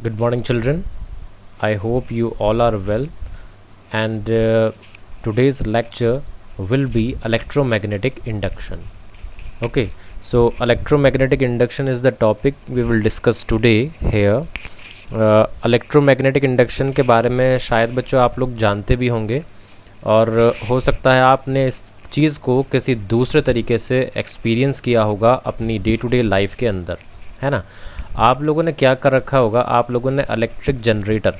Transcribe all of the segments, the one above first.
Good morning, children. I hope you all are well. And today's lecture will be electromagnetic induction. Okay, so electromagnetic induction is the topic we will discuss today here. Electromagnetic induction के बारे में शायद बच्चों आप लोग जानते भी होंगे और हो सकता है आपने इस चीज़ को किसी दूसरे तरीके से एक्सपीरियंस किया होगा अपनी डे टू डे लाइफ के अंदर, है ना। आप लोगों ने क्या कर रखा होगा, आप लोगों ने इलेक्ट्रिक जनरेटर,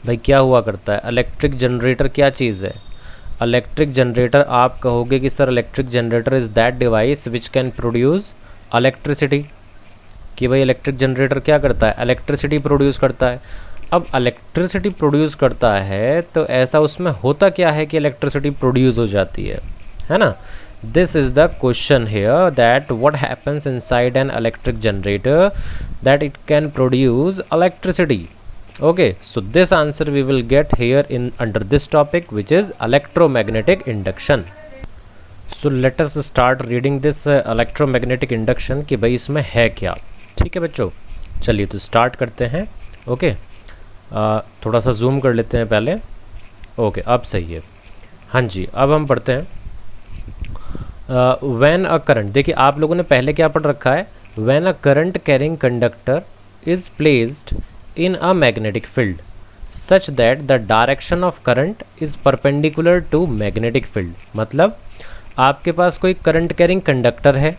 भाई क्या हुआ करता है इलेक्ट्रिक जनरेटर, क्या चीज़ है इलेक्ट्रिक जनरेटर? आप कहोगे कि sir electric generator is that device which can produce electricity, कि भाई इलेक्ट्रिक जनरेटर क्या करता है, इलेक्ट्रिसिटी प्रोड्यूस करता है। अब इलेक्ट्रिसिटी प्रोड्यूस करता है तो ऐसा उसमें होता क्या है कि इलेक्ट्रिसिटी प्रोड्यूस हो जाती है ना। This is the question here that what happens inside an electric generator that it can produce electricity. Okay, so this answer we will get here in under this topic, which is electromagnetic induction. So let us start reading this electromagnetic induction कि भाई इसमें है क्या। ठीक है बच्चों, चलिए तो स्टार्ट करते हैं। ओके, थोड़ा सा जूम कर लेते हैं पहले। ओके, अब सही है। हाँ जी, अब हम पढ़ते हैं व्हेन अ करंट। देखिए आप लोगों ने पहले क्या पढ़ रखा है, when a current carrying conductor is placed in a magnetic field such that the direction of current is perpendicular to magnetic field। मतलब आपके पास कोई करंट कैरिंग कंडक्टर है,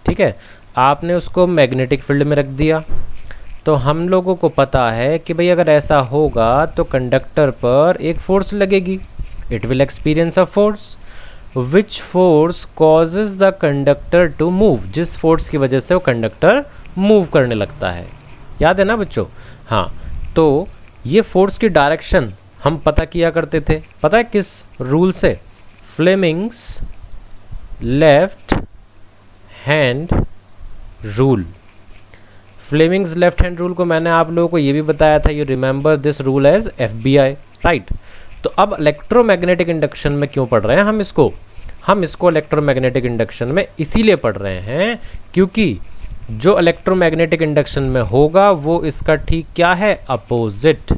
ठीक है, आपने उसको मैग्नेटिक फील्ड में रख दिया, तो हम लोगों को पता है कि भाई अगर ऐसा होगा तो कंडक्टर पर एक फोर्स लगेगी, it will experience a force which force causes the conductor to move, जिस फोर्स की वजह से वो कंडक्टर मूव करने लगता है। याद है ना बच्चों? हाँ, तो ये फोर्स की डायरेक्शन हम पता किया करते थे, पता है किस रूल से? Fleming's left hand rule. Fleming's left hand rule को मैंने आप लोगों को ये भी बताया था, you remember this rule as FBI, right. तो अब इलेक्ट्रोमैग्नेटिक इंडक्शन में क्यों पढ़ रहे हैं हम इसको इलेक्ट्रोमैग्नेटिक इंडक्शन में इसीलिए पढ़ रहे हैं क्योंकि जो इलेक्ट्रोमैग्नेटिक इंडक्शन में होगा वो इसका ठीक क्या है, opposite.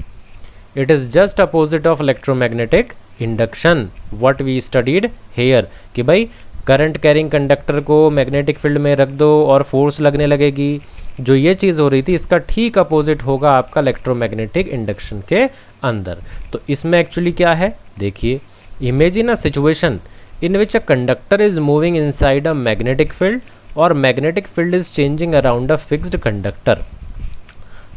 It is just opposite of electromagnetic induction what we studied here, कि भाई करंट कैरिंग कंडक्टर को मैग्नेटिक फील्ड में रख दो और फोर्स लगने लगेगी, जो ये चीज़ हो रही थी इसका ठीक अपोजिट होगा आपका इलेक्ट्रोमैग्नेटिक इंडक्शन के अंदर। तो इसमें एक्चुअली क्या है, देखिए, imagine a situation in which a conductor is moving inside a magnetic field और magnetic field is changing around a fixed conductor.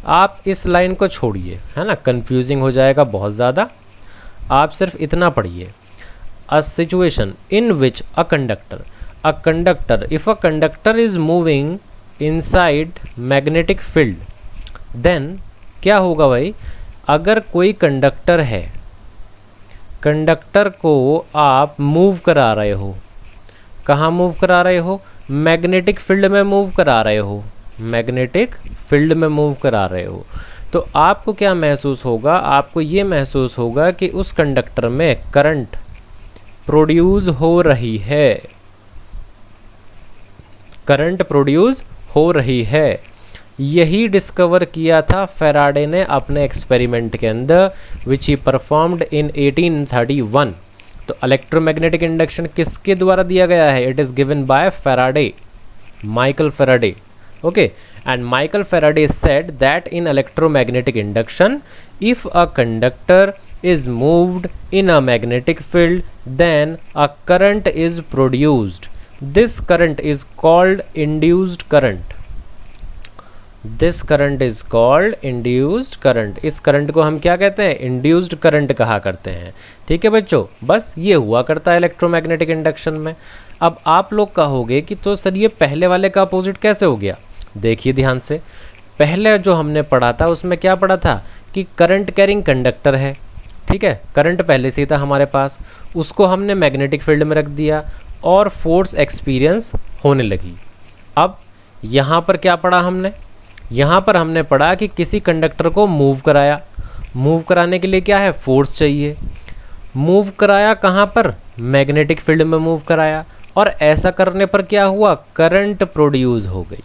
आप इस लाइन को छोड़िए, है ना, कंफ्यूजिंग हो जाएगा बहुत ज़्यादा, आप सिर्फ इतना पढ़िए। A situation in which a conductor if a conductor is moving inside magnetic field, then क्या होगा भाई, अगर कोई कंडक्टर है, कंडक्टर को आप मूव करा रहे हो, कहाँ मूव करा रहे हो, मैग्नेटिक फील्ड में मूव करा रहे हो, मैग्नेटिक फील्ड में मूव करा रहे हो, तो आपको क्या महसूस होगा, आपको ये महसूस होगा कि उस कंडक्टर में करंट प्रोड्यूस हो रही है, करंट प्रोड्यूस हो रही है। यही डिस्कवर किया था फैराडे ने अपने एक्सपेरिमेंट के अंदर, विच ही परफॉर्म्ड इन 1831। तो इलेक्ट्रोमैग्नेटिक इंडक्शन किसके द्वारा दिया गया है, it is given by Faraday, Michael Faraday. Okay, and Michael Faraday said that in electromagnetic induction if a conductor is moved in a magnetic field, then a current is produced. This current is called induced current. This current is called induced current. इस current को हम क्या कहते हैं, induced current कहा करते हैं। ठीक है बच्चों, बस ये हुआ करता है इलेक्ट्रोमैग्नेटिक इंडक्शन में। अब आप लोग कहोगे कि तो सर ये पहले वाले का अपोजिट कैसे हो गया? देखिए ध्यान से, पहले जो हमने पढ़ा था उसमें क्या पढ़ा था कि करंट कैरिंग कंडक्टर है, ठीक है, करंट पहले से ही था हमारे पास, उसको हमने मैग्नेटिक फील्ड में रख दिया और फोर्स एक्सपीरियंस होने लगी। अब यहाँ पर क्या पढ़ा हमने, यहाँ पर हमने पढ़ा कि किसी कंडक्टर को मूव कराया, मूव कराने के लिए क्या है, फोर्स चाहिए, मूव कराया कहाँ पर, मैग्नेटिक फील्ड में मूव कराया, और ऐसा करने पर क्या हुआ, करंट प्रोड्यूस हो गई।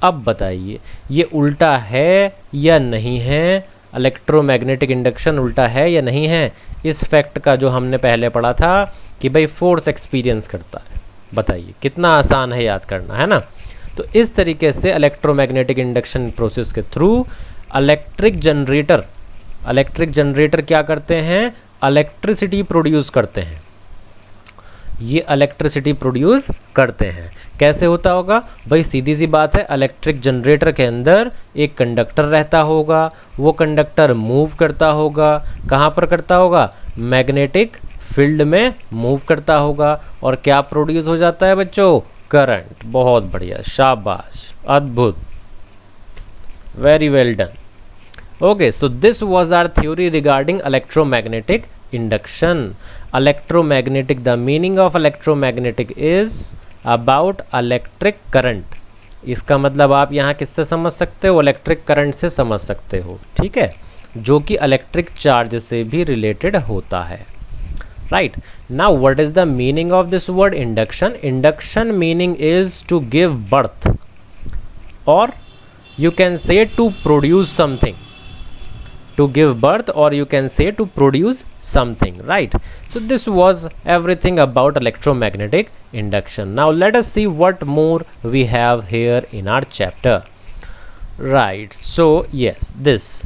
अब बताइए ये उल्टा है या नहीं है, इलेक्ट्रोमैग्नेटिक इंडक्शन उल्टा है या नहीं है, इस फैक्ट का जो हमने पहले पढ़ा था कि भाई फोर्स एक्सपीरियंस करता है। बताइए कितना आसान है याद करना, है ना। तो इस तरीके से इलेक्ट्रोमैग्नेटिक इंडक्शन प्रोसेस के थ्रू इलेक्ट्रिक जनरेटर क्या करते हैं, इलेक्ट्रिसिटी प्रोड्यूस करते हैं। ये इलेक्ट्रिसिटी प्रोड्यूस करते हैं। कैसे होता होगा भाई, सीधी सी बात है, इलेक्ट्रिक जनरेटर के अंदर एक कंडक्टर रहता होगा, वो कंडक्टर मूव करता होगा, कहाँ पर करता होगा, मैग्नेटिक फील्ड में मूव करता होगा, और क्या प्रोड्यूस हो जाता है बच्चों, करंट। बहुत बढ़िया, शाबाश, अद्भुत, very well done. Okay, so this was our theory regarding electromagnetic induction. The meaning of electromagnetic is about electric current. इसका मतलब आप यहाँ किससे समझ सकते हो, इलेक्ट्रिक करंट से समझ सकते हो, ठीक है, जो कि इलेक्ट्रिक चार्ज से भी रिलेटेड होता है। Right, now what is the meaning of this word induction? Induction meaning is to give birth, or you can say to produce something. To give birth, or you can say to produce something, right? So this was everything about electromagnetic induction. Now let us see what more we have here in our chapter, right? So yes, this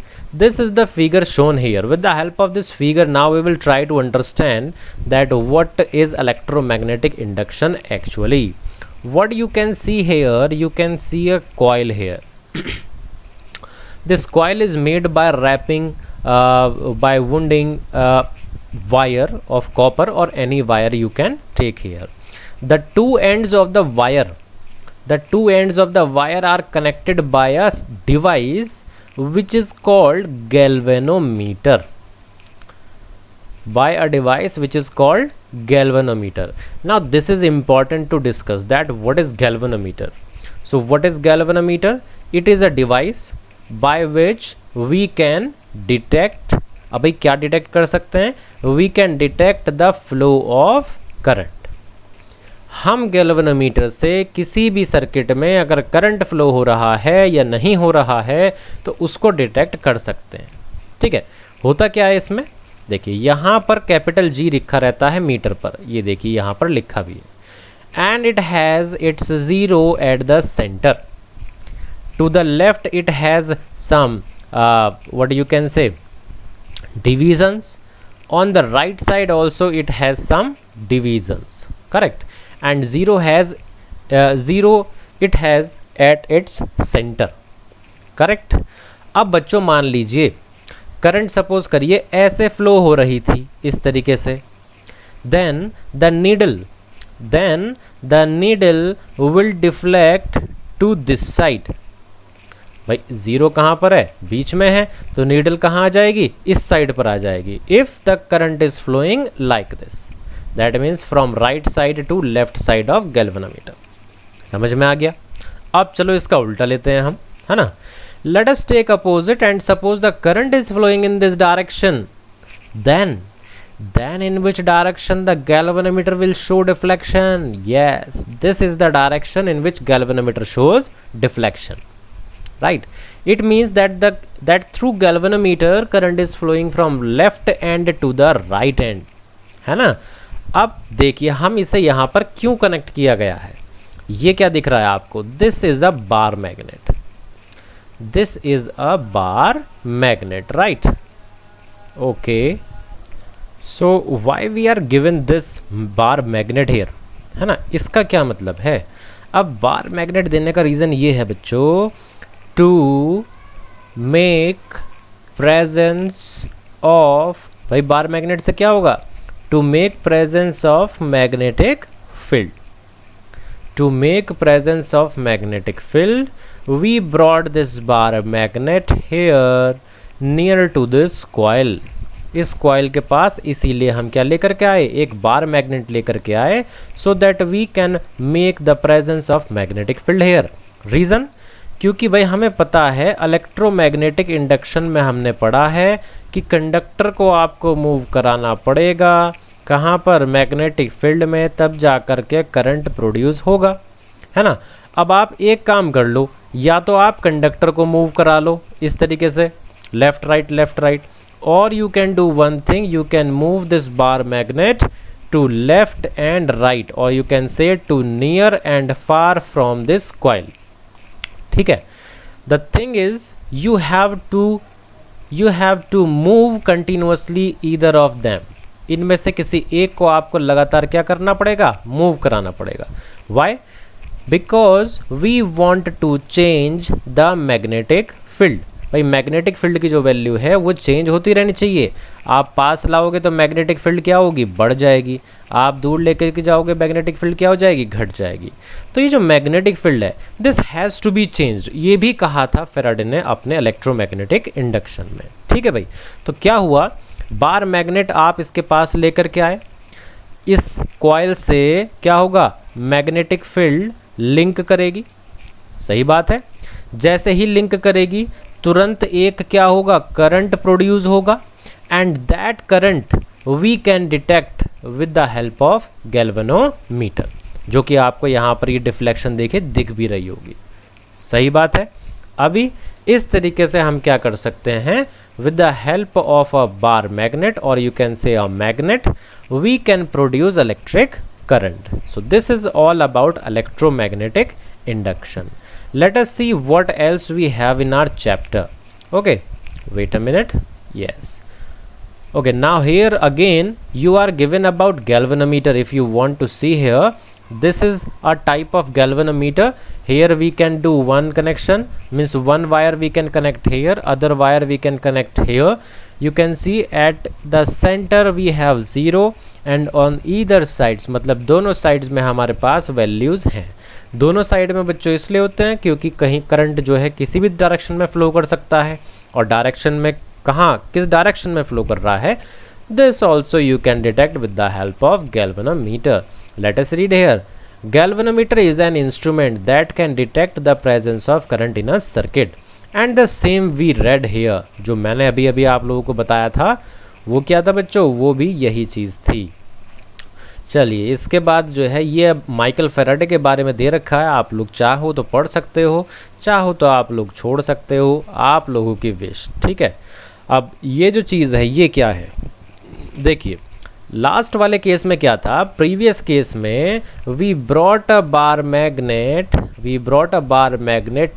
is the figure shown here. With the help of this figure, now we will try to understand that what is electromagnetic induction actually. What you can see here, you can see a coil here. This coil is made by wrapping, by wounding wire of copper or any wire you can take here. The two ends of the wire are connected by a device which is called galvanometer. By a device which is called galvanometer. Now this is important to discuss that what is galvanometer. So what is galvanometer? It is a device by which we can detect, अभी क्या detect कर सकते हैं, we can detect the flow of current. हम galvanometer से किसी भी circuit में अगर करंट फ्लो हो रहा है या नहीं हो रहा है तो उसको डिटेक्ट कर सकते हैं, ठीक है। होता क्या है इसमें, देखिए यहाँ पर कैपिटल G लिखा रहता है मीटर पर, ये देखिए यहाँ पर लिखा भी है, and it has its zero at the centre. To the left it has some what you can say, divisions. On the right side also it has some divisions, correct. And zero it has at its center, correct. अब बच्चों मान लीजिए current suppose करिए ऐसे flow हो रही थी इस तरीके से, then the needle will deflect to this side. भाई जीरो कहाँ पर है, बीच में है, तो नीडल कहाँ आ जाएगी, इस साइड पर आ जाएगी. If the current is flowing like this, that means from right side to left side of galvanometer. समझ में आ गया. अब चलो इसका उल्टा लेते हैं हम, है ना. Let us take opposite and suppose the current is flowing in this direction, then in which direction the galvanometer will show deflection? Yes, this is the direction in which galvanometer shows deflection. Right, it means that through galvanometer current is flowing from left end to the right end, है ना. अब देखिए हम इसे यहाँ पर क्यों connect किया गया है, ये क्या दिख रहा है आपको, this is a bar magnet, this is a bar magnet, right. Okay, so why we are given this bar magnet here, है ना. इसका क्या मतलब है, अब बार मैग्नेट देने का रीजन ये है बच्चों, to make presence of, भाई बार मैग्नेट से क्या होगा, to make presence of magnetic field. To make presence of magnetic field, we brought this bar magnet here near to this coil. इस कॉइल के पास इसीलिए हम क्या लेकर के आए, एक बार मैग्नेट लेकर के आए, so that we can make the presence of magnetic field here. Reason, क्योंकि भाई हमें पता है इलेक्ट्रोमैग्नेटिक इंडक्शन में हमने पढ़ा है कि कंडक्टर को आपको मूव कराना पड़ेगा, कहाँ पर, मैग्नेटिक फील्ड में, तब जा कर के करंट प्रोड्यूस होगा, है ना. अब आप एक काम कर लो, या तो आप कंडक्टर को मूव करा लो इस तरीके से, लेफ्ट राइट, और you can do one thing, you can move this bar magnet to left and right, और you can say to near and far from this coil. ठीक है, the thing is you have to move continuously either of them, इनमें से किसी एक को आपको लगातार क्या करना पड़ेगा, मूव कराना पड़ेगा। Why? Because we want to change the magnetic field. भाई मैग्नेटिक फील्ड की जो वैल्यू है वो चेंज होती रहनी चाहिए। आप पास लाओगे तो मैग्नेटिक फील्ड क्या होगी, बढ़ जाएगी। आप दूर लेकर के जाओगे मैग्नेटिक फील्ड क्या हो जाएगी, घट जाएगी। तो ये जो मैग्नेटिक फील्ड है this has to be changed, ये भी कहा था फेराडे ने अपने इलेक्ट्रोमैग्नेटिक इंडक्शन में। ठीक है भाई, तो क्या हुआ, बार मैग्नेट आप इसके पास लेकर के आए, इस कॉइल से क्या होगा, मैग्नेटिक फील्ड लिंक करेगी। सही बात है, जैसे ही लिंक करेगी तुरंत एक क्या होगा, करंट प्रोड्यूस होगा, and that current we can detect with the help of galvanometer, जो कि आपको यहाँ पर ये डिफ्लेक्शन देखे दिख भी रही होगी। सही बात है। अभी इस तरीके से हम क्या कर सकते हैं, with the help of a bar magnet or you can say a magnet, we can produce electric current. So this is all about electromagnetic induction. Let us see what else we have in our chapter. Okay, wait a minute. Yes. Okay, now here again you are given about galvanometer. If you want to see here, this is a type of galvanometer. Here we can do one connection, means one wire we can connect here, other wire we can connect here. You can see at the center we have 0 and on either sides, मतलब दोनों sides में हमारे पास values हैं। दोनों side में बच्चों इसलिए होते हैं क्योंकि कहीं करंट जो है किसी भी डायरेक्शन में फ्लो कर सकता है, और डायरेक्शन में कहाँ, किस डायरेक्शन में फ्लो कर रहा है, this also you can detect with the help of galvanometer. Let us read here. Galvanometer is an instrument that can detect the presence of current in a circuit, and the same we read here. जो मैंने अभी अभी आप लोगों को बताया था वो क्या था बच्चों, वो भी यही चीज़ थी। चलिए इसके बाद जो है ये माइकल फेराडे के बारे में दे रखा है, आप लोग चाहो तो पढ़ सकते हो, चाहो तो आप लोग छोड़ सकते हो, आप लोगों की विश। ठीक है, अब ये जो चीज़ है ये क्या है, देखिए लास्ट वाले केस में क्या था, प्रीवियस केस में we brought a bar magnet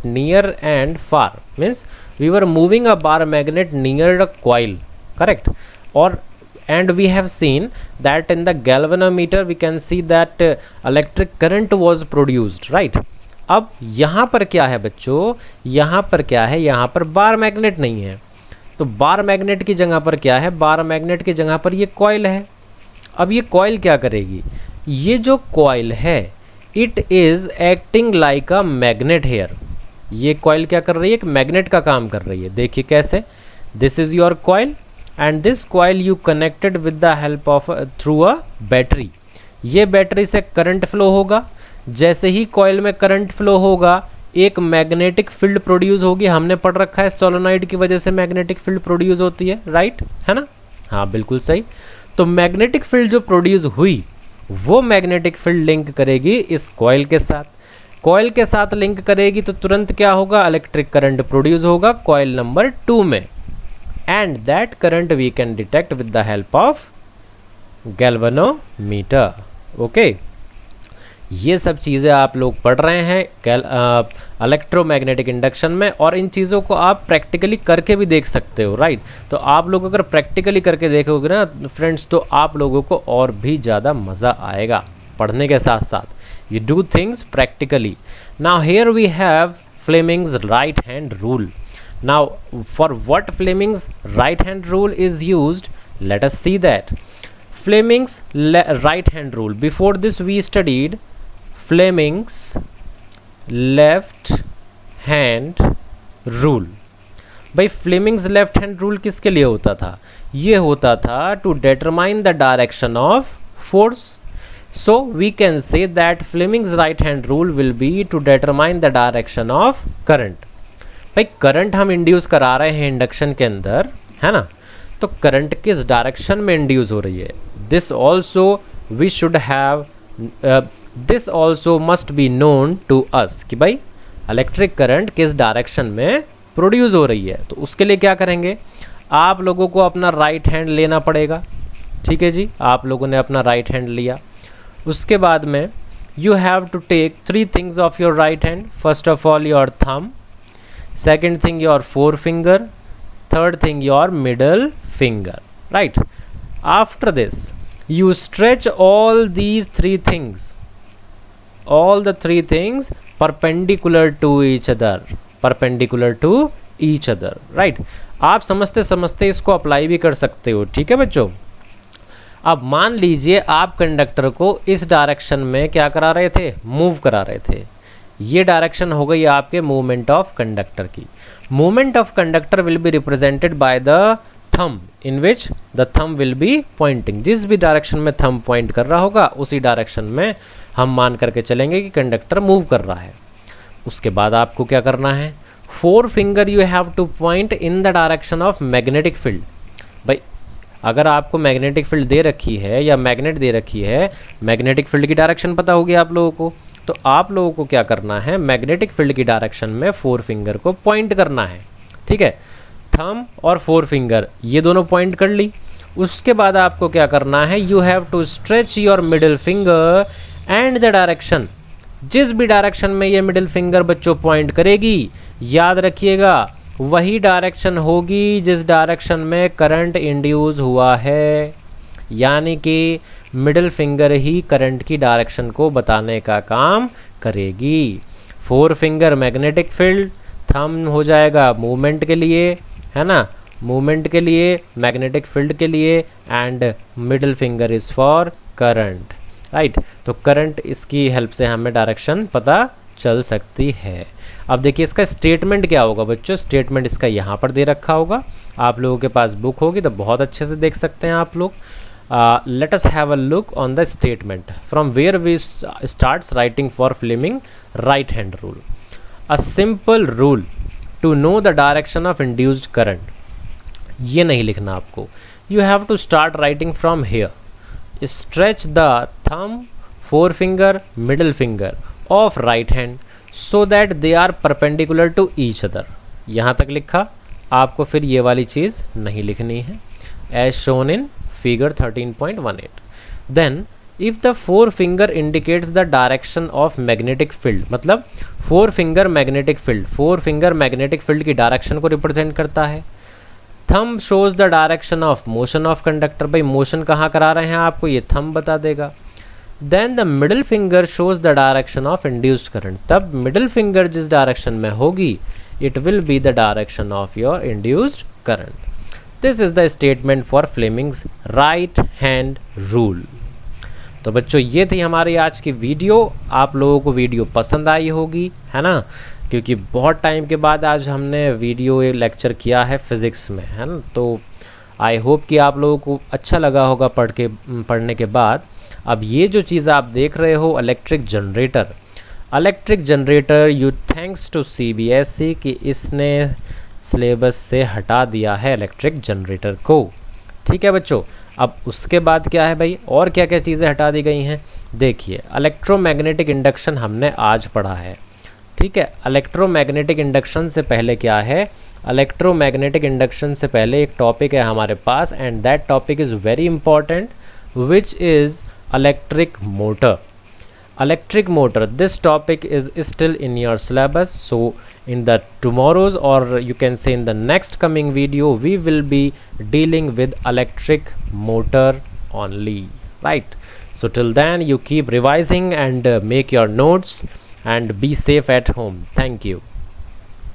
near and far, means we were moving a bar magnet near a coil, correct, और and we have seen that in the galvanometer we can see that electric current was produced, right? अब यहाँ पर क्या है बच्चों, यहाँ पर क्या है, यहाँ पर बार मैग्नेट नहीं है, तो बार मैग्नेट की जगह पर क्या है, बार मैग्नेट की जगह पर ये कॉइल है। अब ये कॉइल क्या करेगी, ये जो कॉइल है it is acting like a magnet here, ये कॉइल क्या कर रही है, एक मैग्नेट का काम कर रही है। देखिए कैसे, this is your coil and this coil you connected with the help of through a battery, ये बैटरी से करंट फ्लो होगा, जैसे ही कॉइल में करंट फ्लो होगा एक मैग्नेटिक फील्ड प्रोड्यूस होगी, हमने पढ़ रखा है सोलेनॉइड की वजह से मैग्नेटिक फील्ड प्रोड्यूस होती है, राइट है ना, हाँ बिल्कुल सही। तो मैग्नेटिक फील्ड जो प्रोड्यूस हुई वो मैग्नेटिक फील्ड लिंक करेगी इस कॉइल के साथ, कॉइल के साथ लिंक करेगी तो तुरंत क्या होगा, इलेक्ट्रिक करंट प्रोड्यूस होगा कॉइल नंबर 2 में, and that current we can detect with the help of galvanometer. okay, ये सब चीज़ें आप लोग पढ़ रहे हैं इलेक्ट्रोमैग्नेटिक इंडक्शन में, और इन चीज़ों को आप प्रैक्टिकली करके भी देख सकते हो, राइट। तो आप लोग अगर प्रैक्टिकली करके देखोगे ना फ्रेंड्स, तो आप लोगों को और भी ज़्यादा मज़ा आएगा पढ़ने के साथ साथ। You do things practically. Now here we have Fleming's right hand rule. Now for what Fleming's right hand rule is used, let us see that. Fleming's right hand rule, before this we studied Fleming's left hand rule. भाई Fleming's left hand rule किसके लिए होता था, ये होता था to determine the direction of force. So we can say that Fleming's right hand rule will be to determine the direction of current. भाई current हम इंड्यूस करा रहे हैं इंडक्शन के अंदर, है ना, तो करंट किस डायरेक्शन में इंड्यूस हो रही है, this also we should have, this also must be known to us, कि भाई इलेक्ट्रिक करंट किस डायरेक्शन में प्रोड्यूस हो रही है। तो उसके लिए क्या करेंगे, आप लोगों को अपना राइट हैंड लेना पड़ेगा। ठीक है जी, आप लोगों ने अपना राइट हैंड लिया। उसके बाद में you have to take 3 things of your right hand. First of all your thumb, second thing your forefinger, third thing your middle finger, right? After this you stretch all these 3 things, all the 3 things perpendicular to each other, perpendicular to each other, right? आप समझते समझते इसको apply भी कर सकते हो। ठीक है बच्चों, अब मान लीजिए आप कंडक्टर को इस डायरेक्शन में क्या करा रहे थे, मूव करा रहे थे। ये डायरेक्शन हो गई आपके मूवमेंट ऑफ कंडक्टर की। Movement of conductor will be represented by the thumb, in which the thumb will be pointing. जिस भी डायरेक्शन में थंब पॉइंट कर रहा होगा उसी डायरेक्शन में हम मान करके चलेंगे कि कंडक्टर मूव कर रहा है। उसके बाद आपको क्या करना है, 4 finger you have two point in the direction of magnetic field. भाई अगर आपको मैग्नेटिक फील्ड दे रखी है या मैग्नेट दे रखी है, मैग्नेटिक फील्ड की डायरेक्शन पता होगी आप लोगों को, तो आप लोगों को क्या करना है, मैग्नेटिक फील्ड की डायरेक्शन में 4 फिंगर को पॉइंट करना है। ठीक है, थंब और 4 फिंगर ये दोनों पॉइंट कर ली। उसके बाद आपको क्या करना है, you have to stretch your middle finger and the direction. जिस भी डायरेक्शन में ये मिडिल फिंगर बच्चों पॉइंट करेगी, याद रखिएगा वही डायरेक्शन होगी जिस डायरेक्शन में करंट इंड्यूस हुआ है, यानी कि मिडिल फिंगर ही करंट की डायरेक्शन को बताने का काम करेगी। 4 फिंगर मैग्नेटिक फील्ड, थंब हो जाएगा मूवमेंट के लिए, है ना, मूवमेंट के लिए, मैग्नेटिक फील्ड के लिए, and middle finger is for current, right. तो करंट इसकी हेल्प से हमें डायरेक्शन पता चल सकती है। अब देखिए इसका स्टेटमेंट क्या होगा बच्चों, स्टेटमेंट इसका यहाँ पर दे रखा होगा, आप लोगों के पास बुक होगी तो बहुत अच्छे से देख सकते हैं आप लोग। Let us have a look on the statement from where we starts writing for Fleming right hand rule. A simple rule to know the direction of induced current, ये नहीं लिखना आपको, you have to start writing from here. Stretch the thumb, 4 finger, middle finger of right hand so that they are perpendicular to each other। यहाँ तक लिखा, आपको फिर ये वाली चीज़ नहीं लिखनी है, as shown in figure 13.18। then if the 4 finger indicates the direction of magnetic field, मतलब 4 finger magnetic field, 4 finger magnetic field की डायरेक्शन को रिप्रेजेंट करता है। Thumb shows the direction of motion of conductor, भाई मोशन कहाँ करा रहे हैं आपको ये थंब बता देगा। Then the middle finger shows the direction of induced current, तब middle finger जिस डायरेक्शन में होगी it will be the direction of your induced current। This is the statement for Fleming's right hand rule। तो बच्चों ये थी हमारी आज की वीडियो। आप लोगों को वीडियो पसंद आई होगी, है ना, क्योंकि बहुत टाइम के बाद आज हमने वीडियो लेक्चर किया है फिज़िक्स में, है ना। तो आई होप कि आप लोगों को अच्छा लगा होगा पढ़ने के बाद। अब ये जो चीज़ आप देख रहे हो electric generator you thanks to CBSE कि इसने सिलेबस से हटा दिया है इलेक्ट्रिक जनरेटर को। ठीक है बच्चों, अब उसके बाद क्या है भाई, और क्या क्या चीज़ें हटा दी गई हैं। देखिए इलेक्ट्रोमैग्नेटिक इंडक्शन हमने आज पढ़ा है। ठीक है, इलेक्ट्रोमैग्नेटिक इंडक्शन से पहले क्या है, इलेक्ट्रोमैग्नेटिक इंडक्शन से पहले एक टॉपिक है हमारे पास, and that topic is very important, which is electric motor। This topic is still in your syllabus, so in the tomorrow's, or you can say in the next coming video, we will be dealing with electric motor only, right? So till then you keep revising and make your notes and be safe at home. Thank you.